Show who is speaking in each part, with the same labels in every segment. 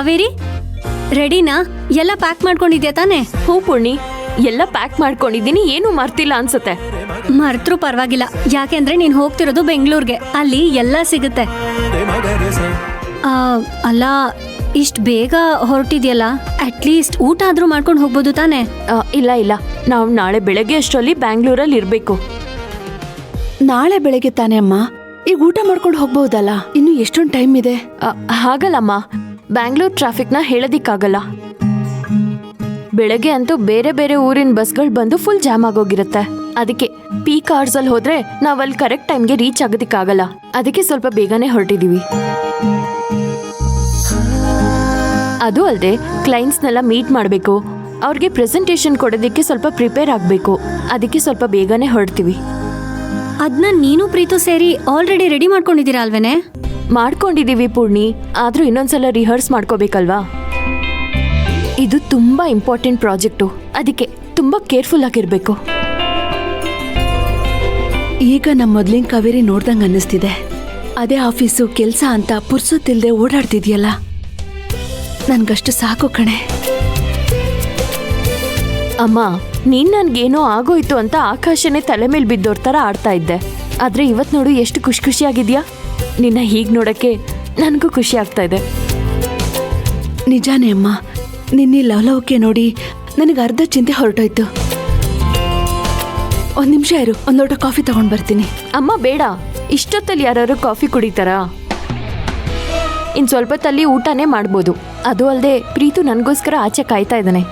Speaker 1: ಕಾವೇರಿ ರೆಡಿನಾ? ಎಲ್ಲ ಪ್ಯಾಕ್ ಮಾಡ್ಕೊಂಡಿದ್ಯಾ ತಾನೆ?
Speaker 2: ಹೂ ಪುಣ್ಣಿ, ಎಲ್ಲ ಪ್ಯಾಕ್ ಮಾಡ್ಕೊಂಡಿದ್ದೀನಿ, ಏನು ಮರ್ತಿಲ್ಲ ಅನ್ಸುತ್ತೆ.
Speaker 1: ಮರ್ತರೂ ಪರವಾಗಿಲ್ಲ, ಯಾಕೆಂದ್ರೆ ನೀನ್ ಹೋಗ್ತಿರೋದು ಬೆಂಗಳೂರಿಗೆ, ಅಲ್ಲಿ ಎಲ್ಲ ಸಿಗುತ್ತೆ. ಅಲ್ಲ, ಇಷ್ಟು ಬೇಗ ಹೊರಟಿದ್ಯಲ್ಲ, ಅಟ್ಲೀಸ್ಟ್ ಊಟ ಆದ್ರೂ ಮಾಡ್ಕೊಂಡು ಹೋಗ್ಬೋದು ತಾನೆ?
Speaker 2: ಇಲ್ಲ, ನಾವು ನಾಳೆ ಬೆಳಗ್ಗೆ ಅಷ್ಟರಲ್ಲಿ ಬ್ಯಾಂಗ್ಳೂರಲ್ಲಿ ಇರಬೇಕು.
Speaker 3: ನಾಳೆ ಬೆಳಗ್ಗೆ ತಾನೇ ಅಮ್ಮ, ಈಗ ಊಟ ಮಾಡ್ಕೊಂಡು ಹೋಗ್ಬಹುದಲ್ಲ, ಇನ್ನು ಎಷ್ಟೊಂದು ಟೈಮ್ ಇದೆ.
Speaker 2: ಹಾಗಲ್ಲಮ್ಮ, ಬ್ಯಾಂಗ್ಳೂರ್ ಟ್ರಾಫಿಕ್ನ ಹೇಳೋದಿಕ್ಕಾಗಲ್ಲ. ಬೆಳಗ್ಗೆ ಅಂತೂ ಬೇರೆ ಬೇರೆ ಊರಿನ ಬಸ್ಗಳು ಬಂದು ಫುಲ್ ಜಾಮ್ ಆಗೋಗಿರುತ್ತೆ. ಅದಕ್ಕೆ ಪೀಕ್ ಅವರ್ಸ್ ಅಲ್ಲಿ ಹೋದ್ರೆ ನಾವಲ್ಲಿ ಕರೆಕ್ಟ್ ಟೈಮ್ಗೆ ರೀಚ್ ಆಗೋದಿಕ್ಕಾಗಲ್ಲ. ಅದಕ್ಕೆ ಸ್ವಲ್ಪ ಬೇಗನೆ ಹೊರಟಿದೀವಿ. ಅದು ಅಲ್ಲದೆ ಕ್ಲೈಂಟ್ಸ್ನೆಲ್ಲ ಮೀಟ್ ಮಾಡಬೇಕು, ಅವ್ರಿಗೆ ಪ್ರೆಸೆಂಟೇಷನ್ ಕೊಡೋದಕ್ಕೆ ಸ್ವಲ್ಪ ಪ್ರಿಪೇರ್ ಆಗಬೇಕು. ಅದಕ್ಕೆ ಸ್ವಲ್ಪ ಬೇಗನೆ ಹೊರಡ್ತೀವಿ.
Speaker 1: ಅದನ್ನ ನೀನು ಪ್ರೀತು ಸೇರಿ ಆಲ್ರೆಡಿ ರೆಡಿ ಮಾಡ್ಕೊಂಡಿದ್ದೀರಾ ಅಲ್ವೇನೆ?
Speaker 2: ಮಾಡ್ಕೊಂಡಿದೀವಿ ಪೂರ್ಣಿ, ಆದ್ರೂ ಇನ್ನೊಂದ್ಸಲ ರಿಹರ್ಸ್ ಮಾಡ್ಕೋಬೇಕಲ್ವಾ? ಇದು ತುಂಬಾ ಇಂಪಾರ್ಟೆಂಟ್ ಪ್ರಾಜೆಕ್ಟು, ಅದಕ್ಕೆ ತುಂಬಾ ಕೇರ್ಫುಲ್ ಆಗಿರ್ಬೇಕು.
Speaker 3: ಈಗ ನಮ್ಮ ಮೊದ್ಲಿನ ಕಾವೇರಿ ನೋಡ್ದಂಗೆ ಅನ್ನಿಸ್ತಿದೆ. ಅದೇ ಆಫೀಸು ಕೆಲಸ ಅಂತ ಪುರ್ಸೊತ್ತಿಲ್ದೆ ಓಡಾಡ್ತಿದ್ಯಲ್ಲ, ನನ್ಗಷ್ಟು ಸಾಕು ಕಣೆ.
Speaker 2: ಅಮ್ಮ, ನೀನ್ ನನ್ಗೇನೋ ಆಗೋಯ್ತು ಅಂತ ಆಕಾಶನೇ ತಲೆ ಮೇಲೆ ಬಿದ್ದೋರ್ ಥರ ಆಡ್ತಾ ಇದ್ದೆ. ಆದ್ರೆ ಇವತ್ ನೋಡು ಎಷ್ಟು ಖುಷಿಯಾಗಿದ್ಯಾ. ನಿನ್ನ ಹೀಗ್ ನೋಡಕ್ಕೆ ನನಗೂ ಖುಷಿ ಆಗ್ತಾ ಇದೆ.
Speaker 3: ನಿಜಾನೇ ಅಮ್ಮ, ನಿನ್ನೆ ಲವಲವಕ್ಕೆ ನೋಡಿ ನನಗೆ ಅರ್ಧ ಚಿಂತೆ ಹೊರಟೋಯ್ತು. ಒಂದ್ ನಿಮಿಷ ಇರು, ಒಂದ್ ಲೋಟ ಕಾಫಿ ತಗೊಂಡ್ ಬರ್ತೀನಿ.
Speaker 2: ಅಮ್ಮ ಬೇಡ, ಇಷ್ಟೊತ್ತಲ್ಲಿ ಯಾರು ಕಾಫಿ ಕುಡಿತಾರಾ? ಇನ್ ಸ್ವಲ್ಪ ತಲ್ಲಿ ಊಟನೇ ಮಾಡ್ಬೋದು. ಅದು ಅಲ್ಲದೆ ಪ್ರೀತು ನನಗೋಸ್ಕರ ಆಚೆ ಕಾಯ್ತಾ ಇದ್ದಾನೆ.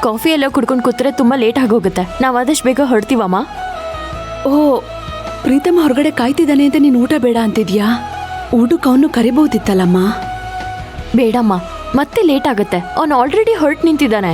Speaker 2: ಕಾಫಿ ಎಲ್ಲ ಕುಡ್ಕೊಂಡು ಕೂತ್ರೆ ತುಂಬಾ ಲೇಟ್ ಆಗೋಗುತ್ತೆ. ನಾವು ಆದಷ್ಟು ಬೇಗ ಹೊರಡ್ತೀವಮ್ಮ.
Speaker 3: ಓ, ಪ್ರೀತಮ್ಮ ಹೊರಗಡೆ ಕಾಯ್ತಿದ್ದಾನೆ ಅಂತ ನೀನು ಊಟ ಬೇಡ ಅಂತಿದ್ಯಾ? ಊಟಕ್ಕೆ ಅವನು ಕರಿಬಹುದಿತ್ತಲ್ಲಮ್ಮ.
Speaker 2: ಬೇಡಮ್ಮ, ಮತ್ತೆ ಲೇಟ್ ಆಗುತ್ತೆ. ಅವನು ಆಲ್ರೆಡಿ ಹೊರಟು ನಿಂತಿದ್ದಾನೆ.